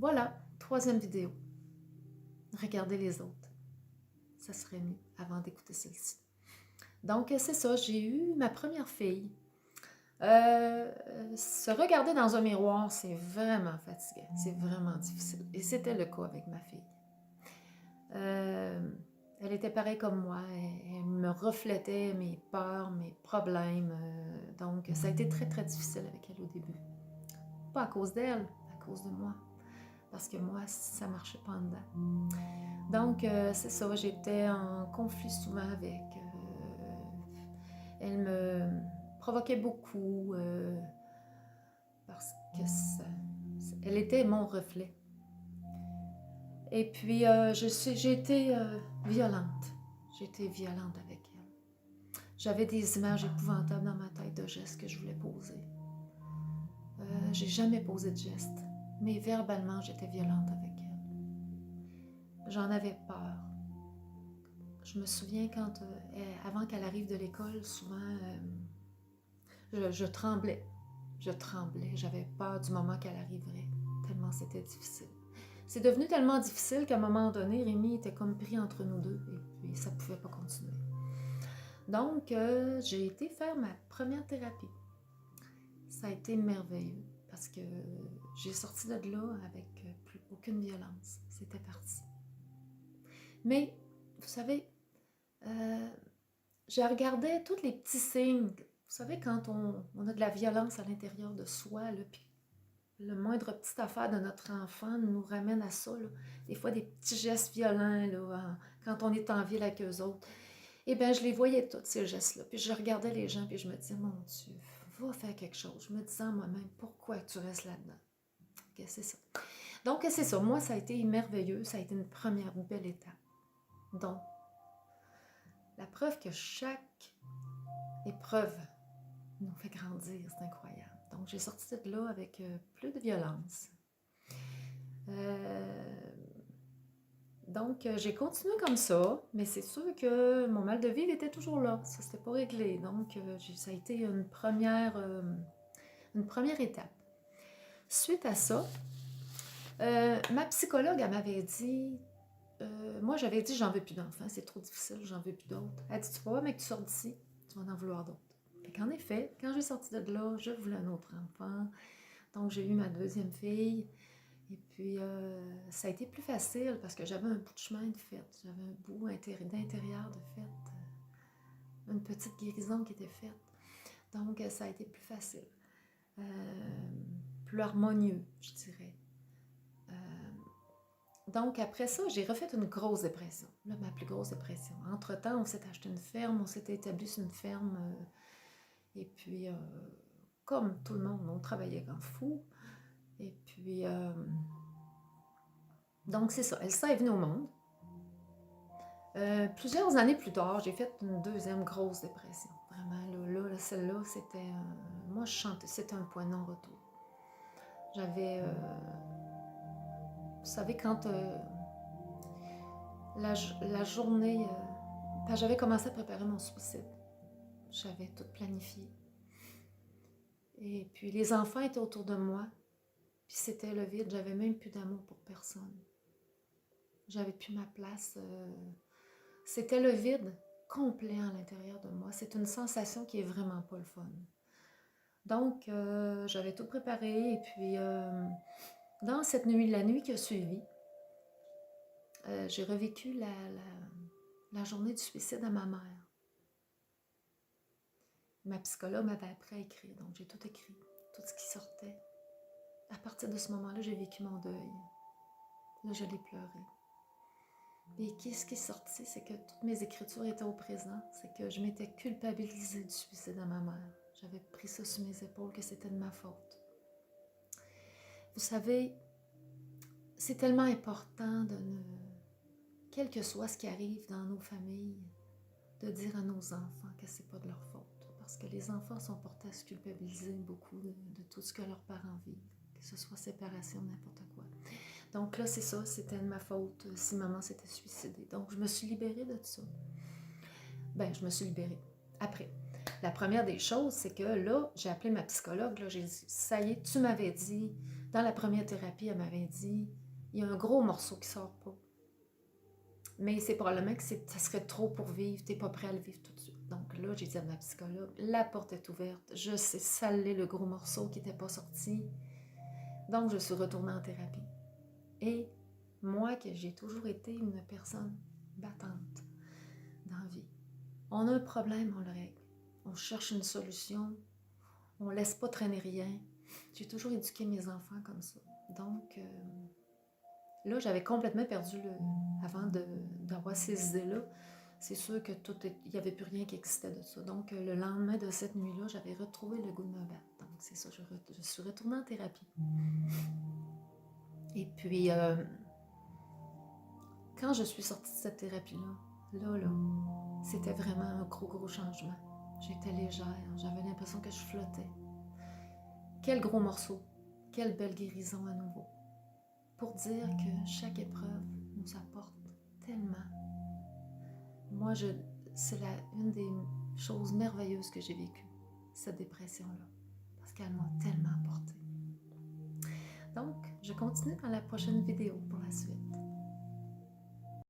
Voilà, troisième vidéo. Regardez les autres. Ça serait mieux avant d'écouter celle-ci. Donc, c'est ça, j'ai eu ma première fille. Se regarder dans un miroir, c'est vraiment fatigant. C'est vraiment difficile. Et c'était le cas avec ma fille. Elle était pareille comme moi. Elle me reflétait mes peurs, mes problèmes. Donc, ça a été très, très difficile avec elle au début. Pas à cause d'elle, à cause de moi. Parce que moi, ça marchait pas en dedans. Donc, c'est ça, j'étais en conflit souvent avec. Elle me provoquait beaucoup parce que elle était mon reflet. Et puis, j'ai été violente. J'ai été violente avec elle. J'avais des images épouvantables dans ma tête de gestes que je voulais poser. J'ai jamais posé de gestes, mais verbalement, j'étais violente avec elle. J'en avais peur. Je me souviens quand, avant qu'elle arrive de l'école, souvent, je tremblais. Je tremblais. J'avais peur du moment qu'elle arriverait, tellement c'était difficile. C'est devenu tellement difficile qu'à un moment donné, Rémi était comme pris entre nous deux et puis ça ne pouvait pas continuer. Donc, j'ai été faire ma première thérapie. Ça a été merveilleux parce que j'ai sorti de là avec plus aucune violence. C'était parti. Mais, vous savez, je regardais tous les petits signes. Vous savez, quand on a de la violence à l'intérieur de soi, là, puis le moindre petite affaire de notre enfant nous ramène à ça. Là. Des fois, des petits gestes violents là, quand on est en ville avec eux autres. Eh bien, je les voyais tous, ces gestes-là. Puis je regardais les gens, puis je me disais, mon Dieu, va faire quelque chose. Je me disais à moi-même, pourquoi tu restes là-dedans? Okay, c'est ça. Donc, c'est ça. Moi, ça a été merveilleux. Ça a été une première belle étape. Donc, la preuve que chaque épreuve nous fait grandir, c'est incroyable. Donc, j'ai sorti de là avec plus de violence. Donc, j'ai continué comme ça, mais c'est sûr que mon mal de vivre était toujours là. Ça, c'était pas réglé. Donc, ça a été une première étape. Suite à ça, ma psychologue, elle m'avait dit, moi j'avais dit, j'en veux plus d'enfants, c'est trop difficile, j'en veux plus d'autres. Elle dit, tu vas voir, mais que tu sors d'ici, tu vas en vouloir d'autres. Fait qu'en effet, quand j'ai sorti de là, je voulais un autre enfant. Donc, j'ai eu ma deuxième fille. Et puis, ça a été plus facile parce que j'avais un bout de chemin de fait. J'avais un bout d'intérieur de fait. Une petite guérison qui était faite. Donc, ça a été plus facile. Plus harmonieux, je dirais. Donc, après ça, j'ai refait une grosse dépression. Là, ma plus grosse dépression. Entre-temps, on s'est acheté une ferme, on s'était établi sur une ferme. Et puis, comme tout le monde, on travaillait comme fou. Et puis, donc c'est ça. Elsa est venue au monde. Plusieurs années plus tard, j'ai fait une deuxième grosse dépression. Vraiment, là celle-là, c'était... moi, je chantais, c'était un point de non-retour. J'avais... vous savez, quand la journée... quand j'avais commencé à préparer mon suicide, j'avais tout planifié. Et puis, les enfants étaient autour de moi. Puis c'était le vide, j'avais même plus d'amour pour personne. J'avais plus ma place. C'était le vide complet à l'intérieur de moi. C'est une sensation qui est vraiment pas le fun. Donc, j'avais tout préparé et puis dans cette nuit, la nuit qui a suivi, j'ai revécu la journée du suicide à ma mère. Ma psychologue m'avait appris à écrire, donc j'ai tout écrit, tout ce qui sortait. À partir de ce moment-là, j'ai vécu mon deuil. Là, je l'ai pleuré. Et ce qui est sorti, c'est que toutes mes écritures étaient au présent. C'est que je m'étais culpabilisée du suicide de ma mère. J'avais pris ça sur mes épaules, que c'était de ma faute. Vous savez, c'est tellement important de ne... quel que soit ce qui arrive dans nos familles, de dire à nos enfants que c'est pas de leur faute. Parce que les enfants sont portés à se culpabiliser beaucoup de tout ce que leurs parents vivent. Que ce soit séparation, n'importe quoi. Donc là, c'est ça, c'était de ma faute si maman s'était suicidée. Donc, je me suis libérée de ça. Ben, je me suis libérée. Après, la première des choses, c'est que là, j'ai appelé ma psychologue, là, j'ai dit, ça y est, tu m'avais dit Dans la première thérapie, elle m'avait dit, il y a un gros morceau qui sort pas. Mais c'est probablement que ça serait trop pour vivre, t'es pas prêt à le vivre tout de suite. Donc là, j'ai dit à ma psychologue, la porte est ouverte, je sais, ça l'est le gros morceau qui n'était pas sorti. Donc je suis retournée en thérapie. Et moi, que j'ai toujours été une personne battante dans la vie, on a un problème, on le règle. On cherche une solution, on laisse pas traîner rien. J'ai toujours éduqué mes enfants comme ça. Donc, là, j'avais complètement perdu avant d'avoir ces idées-là. C'est sûr que il n'y avait plus rien qui existait de ça. Donc, le lendemain de cette nuit-là, j'avais retrouvé le goût de me battre. Donc, c'est ça, je suis retournée en thérapie. Et puis, quand je suis sortie de cette thérapie-là, là, c'était vraiment un gros changement. J'étais légère, j'avais l'impression que je flottais. Quel gros morceau, quelle belle guérison à nouveau. Pour dire que chaque épreuve nous apporte tellement. Moi, c'est une des choses merveilleuses que j'ai vécues, cette dépression-là, parce qu'elle m'a tellement apporté. Donc, je continue dans la prochaine vidéo pour la suite.